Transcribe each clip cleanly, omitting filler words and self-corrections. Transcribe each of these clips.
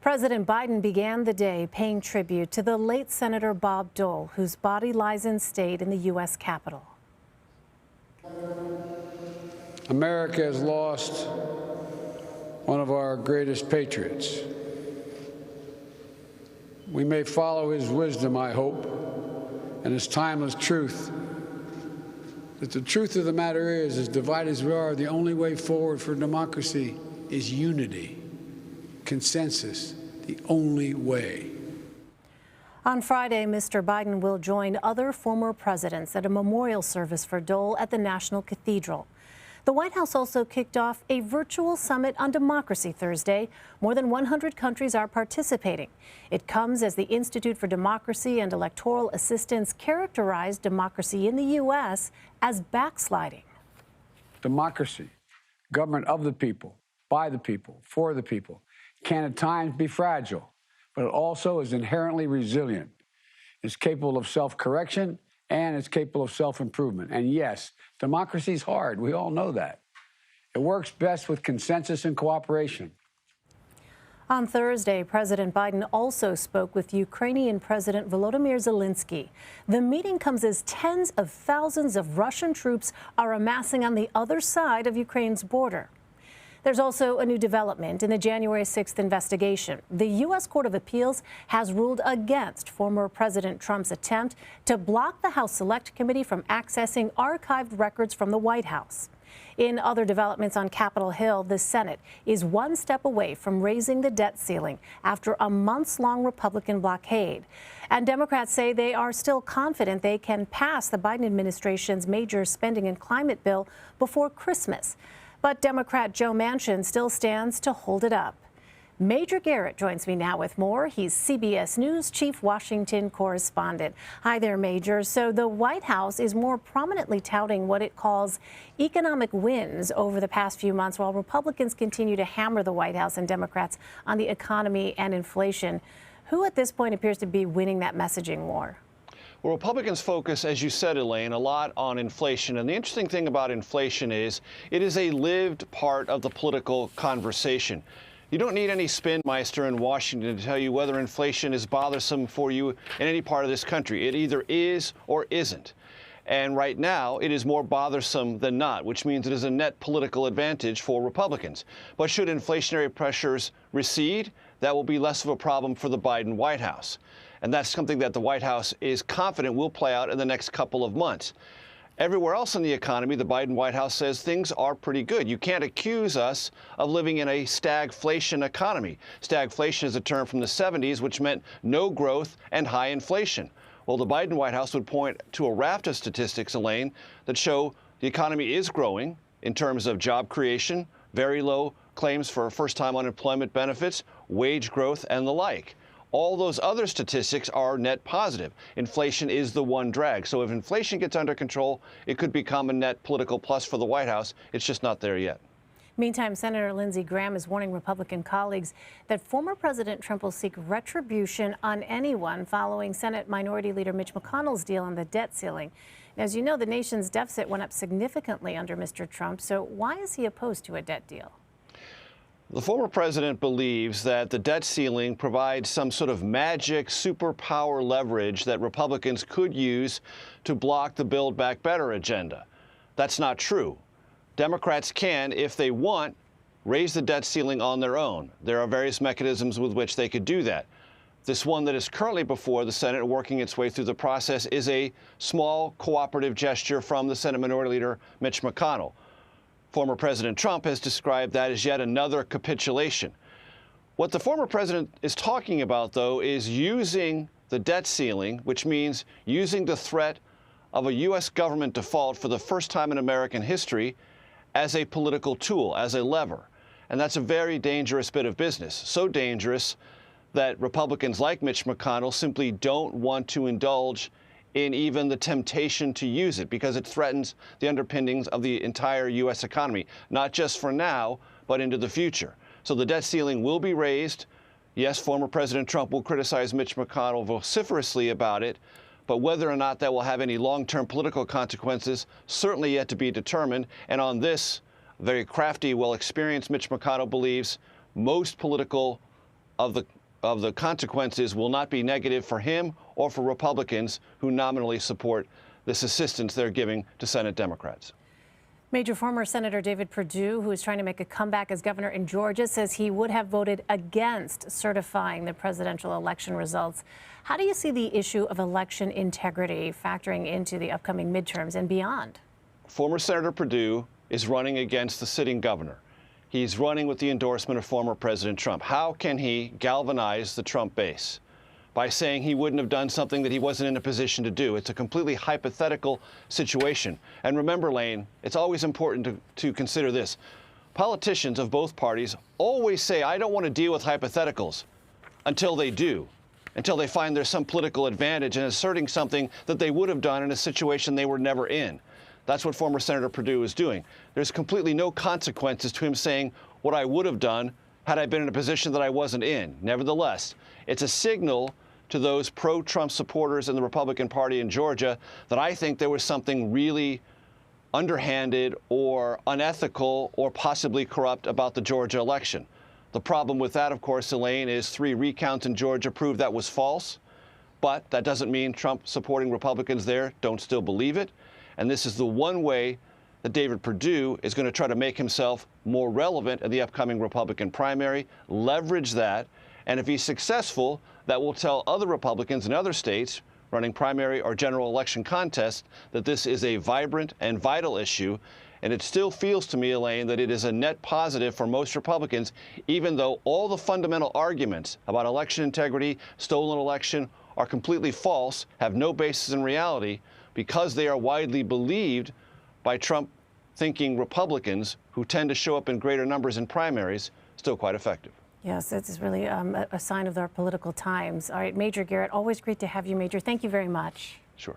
President Biden began the day paying tribute to the late Senator Bob Dole, whose body lies in state in the U.S. Capitol. America has lost one of our greatest patriots. We may follow his wisdom, I hope, and his timeless truth. But the truth of the matter is, as divided as we are, the only way forward for democracy is unity, consensus, the only way. On Friday, Mr. Biden will join other former presidents at a memorial service for Dole at the National Cathedral. The White House also kicked off a virtual summit on democracy Thursday. More than 100 countries are participating. It comes as the Institute for Democracy and Electoral Assistance characterized democracy in the U.S. as backsliding. Democracy, government of the people, by the people, for the people, can at times be fragile, but it also is inherently resilient. It's capable of self-correction, and it's capable of self-improvement. And yes, democracy is hard. We all know that. It works best with consensus and cooperation. On Thursday, President Biden also spoke with Ukrainian President Volodymyr Zelensky. The meeting comes as tens of thousands of Russian troops are amassing on the other side of Ukraine's border. There's also a new development in the January 6th investigation. The U.S. Court of Appeals has ruled against former President Trump's attempt to block the House Select Committee from accessing archived records from the White House. In other developments on Capitol Hill, the Senate is one step away from raising the debt ceiling after a months-long Republican blockade. And Democrats say they are still confident they can pass the Biden administration's major spending and climate bill before Christmas. But Democrat Joe Manchin still stands to hold it up. Major Garrett joins me now with more. He's CBS News Chief Washington Correspondent. Hi there, Major. So the White House is more prominently touting what it calls economic wins over the past few months, while Republicans continue to hammer the White House and Democrats on the economy and inflation. Who at this point appears to be winning that messaging war? Well, Republicans focus, as you said, Elaine, a lot on inflation. And the interesting thing about inflation is it is a lived part of the political conversation. You don't need any spinmeister in Washington to tell you whether inflation is bothersome for you in any part of this country. It either is or isn't. And right now, it is more bothersome than not, which means it is a net political advantage for Republicans. But should inflationary pressures recede, that will be less of a problem for the Biden White House. And that's something that the White House is confident will play out in the next couple of months. Everywhere else in the economy, the Biden White House says things are pretty good. You can't accuse us of living in a stagflation economy. Stagflation is a term from the 70s, which meant no growth and high inflation. Well, the Biden White House would point to a raft of statistics, Elaine, that show the economy is growing in terms of job creation, very low claims for first-time unemployment benefits, wage growth, and the like. All those other statistics are net positive. Inflation is the one drag. So if inflation gets under control, it could become a net political plus for the White House. It's just not there yet. Meantime, Senator Lindsey Graham is warning Republican colleagues that former President Trump will seek retribution on anyone following Senate Minority Leader Mitch McConnell's deal on the debt ceiling. As you know, the nation's deficit went up significantly under Mr. Trump. So why is he opposed to a debt deal? The former president believes that the debt ceiling provides some sort of magic superpower leverage that Republicans could use to block the Build Back Better agenda. That's not true. Democrats can, if they want, raise the debt ceiling on their own. There are various mechanisms with which they could do that. This one that is currently before the Senate, working its way through the process, is a small cooperative gesture from the Senate Minority Leader Mitch McConnell. Former President Trump has described that as yet another capitulation. What the former president is talking about, though, is using the debt ceiling, which means using the threat of a U.S. government default for the first time in American history as a political tool, as a lever. And that's a very dangerous bit of business, so dangerous that Republicans like Mitch McConnell simply don't want to indulge in even the temptation to use it, because it threatens the underpinnings of the entire U.S. economy, not just for now, but into the future. So the debt ceiling will be raised. Yes, former President Trump will criticize Mitch McConnell vociferously about it, but whether or not that will have any long-term political consequences, certainly yet to be determined. And on this, very crafty, well-experienced Mitch McConnell believes most political of the consequences will not be negative for him or for Republicans who nominally support this assistance they're giving to Senate Democrats. Major, former Senator David Perdue, who is trying to make a comeback as governor in Georgia, says he would have voted against certifying the presidential election results. How do you see the issue of election integrity factoring into the upcoming midterms and beyond? Former Senator Perdue is running against the sitting governor. He's running with the endorsement of former President Trump. How can he galvanize the Trump base? By saying he wouldn't have done something that he wasn't in a position to do. It's a completely hypothetical situation. And remember, Elaine, it's always important to consider this. Politicians of both parties always say, I don't want to deal with hypotheticals, until they do, until they find there's some political advantage in asserting something that they would have done in a situation they were never in. That's what former Senator Perdue is doing. There's completely no consequences to him saying what I would have done had I been in a position that I wasn't in. Nevertheless, it's a signal to those pro-Trump supporters in the Republican Party in Georgia that I think there was something really underhanded or unethical or possibly corrupt about the Georgia election. The problem with that, of course, Elaine, is 3 recounts in Georgia proved that was false. But that doesn't mean Trump-supporting Republicans there don't still believe it. And this is the one way that David Perdue is going to try to make himself more relevant in the upcoming Republican primary, leverage that. And if he's successful, that will tell other Republicans in other states running primary or general election contests that this is a vibrant and vital issue. And it still feels to me, Elaine, that it is a net positive for most Republicans, even though all the fundamental arguments about election integrity, stolen election, are completely false, have no basis in reality, because they are widely believed by Trump-thinking Republicans who tend to show up in greater numbers in primaries, still quite effective. Yes, it's really a sign of our political times. All right, Major Garrett, always great to have you, Major. Thank you very much. Sure.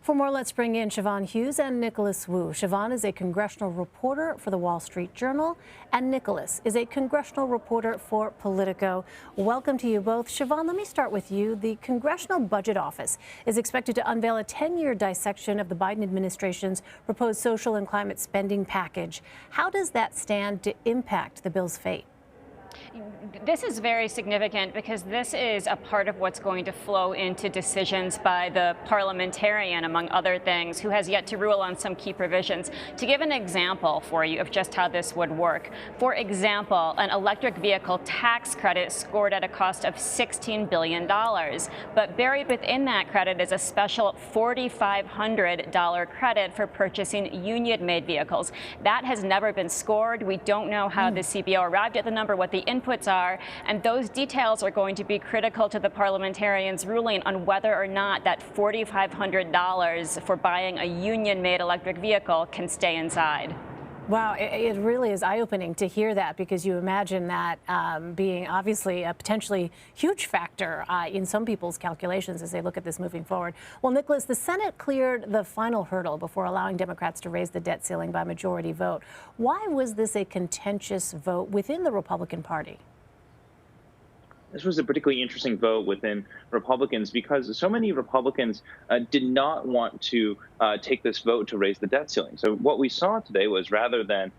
For more, let's bring in Siobhan Hughes and Nicholas Wu. Siobhan is a congressional reporter for the Wall Street Journal, and Nicholas is a congressional reporter for Politico. Welcome to you both. Siobhan, let me start with you. The Congressional Budget Office is expected to unveil a 10-year dissection of the Biden administration's proposed social and climate spending package. How does that stand to impact the bill's fate? This is very significant because this is a part of what's going to flow into decisions by the parliamentarian, among other things, who has yet to rule on some key provisions. To give an example for you of just how this would work, for example, an electric vehicle tax credit scored at a cost of $16 billion. But buried within that credit is a special $4,500 credit for purchasing union-made vehicles. That has never been scored. We don't know how the CBO arrived at the number, what the inputs are, and those details are going to be critical to the parliamentarians' ruling on whether or not that $4,500 for buying a union-made electric vehicle can stay inside. Wow, it really is eye-opening to hear that, because you imagine that being obviously a potentially huge factor in some people's calculations as they look at this moving forward. Well, Nicholas, the Senate cleared the final hurdle before allowing Democrats to raise the debt ceiling by majority vote. Why was this a contentious vote within the Republican Party? This was a particularly interesting vote within Republicans because so many Republicans did not want to take this vote to raise the debt ceiling. So what we saw today was, rather than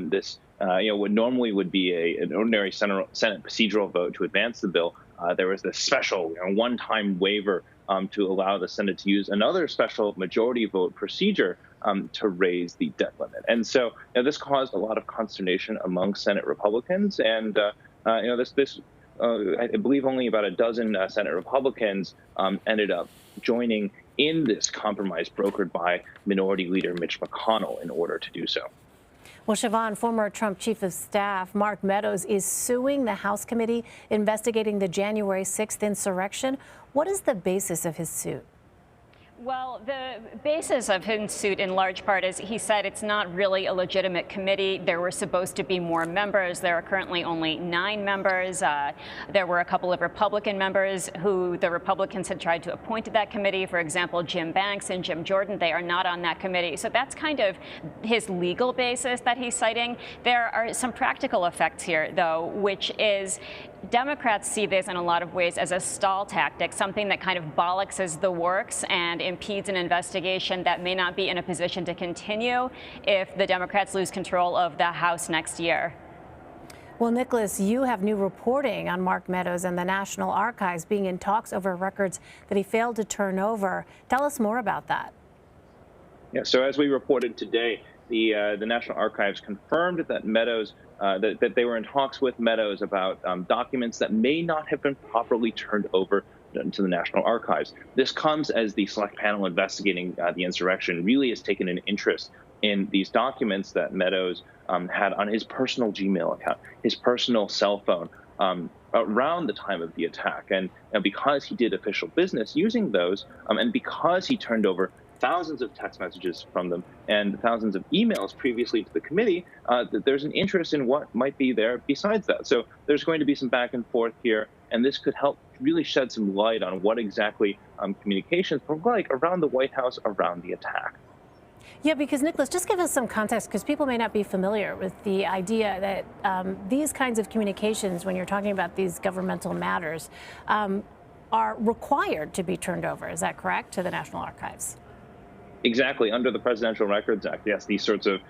this, what normally would be an ordinary Senate procedural vote to advance the bill, there was this special one-time waiver to allow the Senate to use another special majority vote procedure to raise the debt limit. And so this caused a lot of consternation among Senate Republicans, and I believe only about a dozen Senate Republicans ended up joining in this compromise brokered by Minority Leader Mitch McConnell in order to do so. Well, Siobhan, former Trump Chief of Staff Mark Meadows is suing the House committee investigating the January 6th insurrection. What is the basis of his suit? Well, the basis of his suit in large part is he said it's not really a legitimate committee. There were supposed to be more members. There are currently only 9 members. There were a couple of Republican members who the Republicans had tried to appoint to that committee. For example, Jim Banks and Jim Jordan. They are not on that committee. So that's kind of his legal basis that he's citing. There are some practical effects here, though, which is Democrats see this in a lot of ways as a stall tactic, something that kind of bollockses the works and impedes an investigation that may not be in a position to continue if the Democrats lose control of the House next year. Well, Nicholas, you have new reporting on Mark Meadows and the National Archives being in talks over records that he failed to turn over. Tell us more about that. Yeah, so as we reported today, the National Archives confirmed that Meadows, that they were in talks with Meadows about documents that may not have been properly turned over to the National Archives. This comes as the select panel investigating the insurrection really has taken an interest in these documents that Meadows had on his personal Gmail account, his personal cell phone, around the time of the attack. And because he did official business using those, and because he turned over thousands of text messages from them and thousands of emails previously to the committee, that there's an interest in what might be there besides that. So there's going to be some back and forth here, and this could help really shed some light on what exactly communications were like around the White House around the attack. Yeah, because Nicholas, just give us some context, because people may not be familiar with the idea that these kinds of communications, when you're talking about these governmental matters, are required to be turned over. Is that correct, to the National Archives? Exactly. Under the Presidential Records Act, yes, these sorts of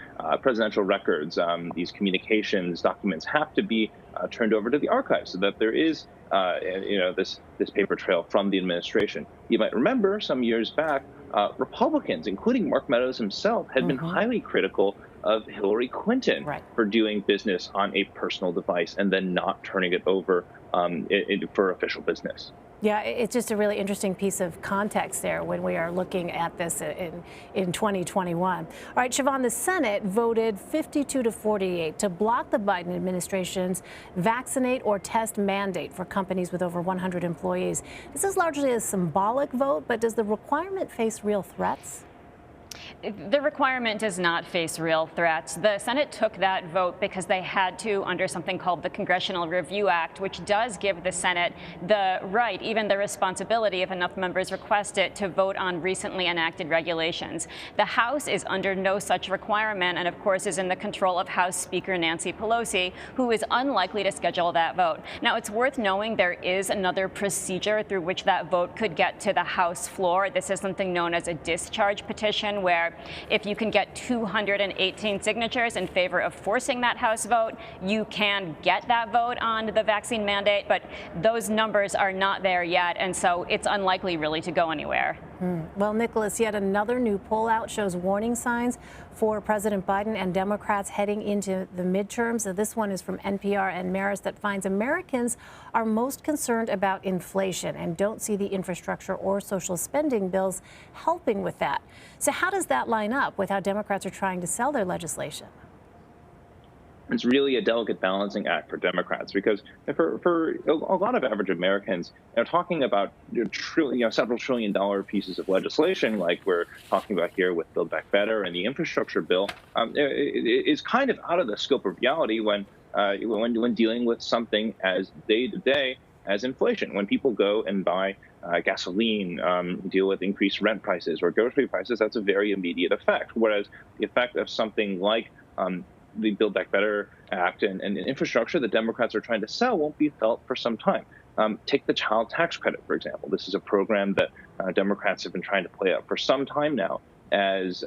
presidential records, these communications documents have to be turned over to the archives so that there is, this paper trail from the administration. You might remember some years back, Republicans, including Mark Meadows himself, had been highly critical of Hillary Clinton for doing business on a personal device and then not turning it over for official business. Yeah, it's just a really interesting piece of context there when we are looking at this in 2021. All right, Siobhan, the Senate voted 52-48 to block the Biden administration's vaccinate or test mandate for companies with over 100 employees. This is largely a symbolic vote, but does the requirement face real threats? The requirement does not face real threats. The Senate took that vote because they had to under something called the Congressional Review Act, which does give the Senate the right, even the responsibility, if enough members request it, to vote on recently enacted regulations. The House is under no such requirement and, of course, is in the control of House Speaker Nancy Pelosi, who is unlikely to schedule that vote. Now, it's worth knowing there is another procedure through which that vote could get to the House floor. This is something known as a discharge petition, where if you can get 218 signatures in favor of forcing that House vote, you can get that vote on the vaccine mandate. But those numbers are not there yet, and so it's unlikely really to go anywhere. Well, Nicholas, yet another new poll out shows warning signs for President Biden and Democrats heading into the midterms. So this one is from NPR and Marist that finds Americans are most concerned about inflation and don't see the infrastructure or social spending bills helping with that. So how does that line up with how Democrats are trying to sell their legislation? It's really a delicate balancing act for Democrats, because for a lot of average Americans, talking about several $trillion pieces of legislation like we're talking about here with Build Back Better and the infrastructure bill is kind of out of the scope of reality when dealing with something as day-to-day as inflation. When people go and buy gasoline, deal with increased rent prices or grocery prices, that's a very immediate effect. Whereas the effect of something like the Build Back Better Act and infrastructure that Democrats are trying to sell won't be felt for some time. Take the child tax credit, for example. This is a program that Democrats have been trying to play out for some time now as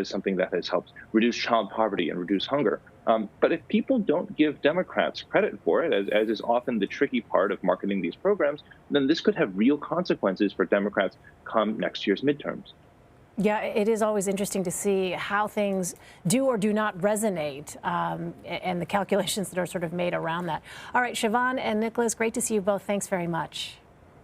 something that has helped reduce child poverty and reduce hunger. But if people don't give Democrats credit for it, as is often the tricky part of marketing these programs, then this could have real consequences for Democrats come next year's midterms. Yeah, it is always interesting to see how things do or do not resonate and the calculations that are sort of made around that. All right, Siobhan and Nicholas, great to see you both. Thanks very much.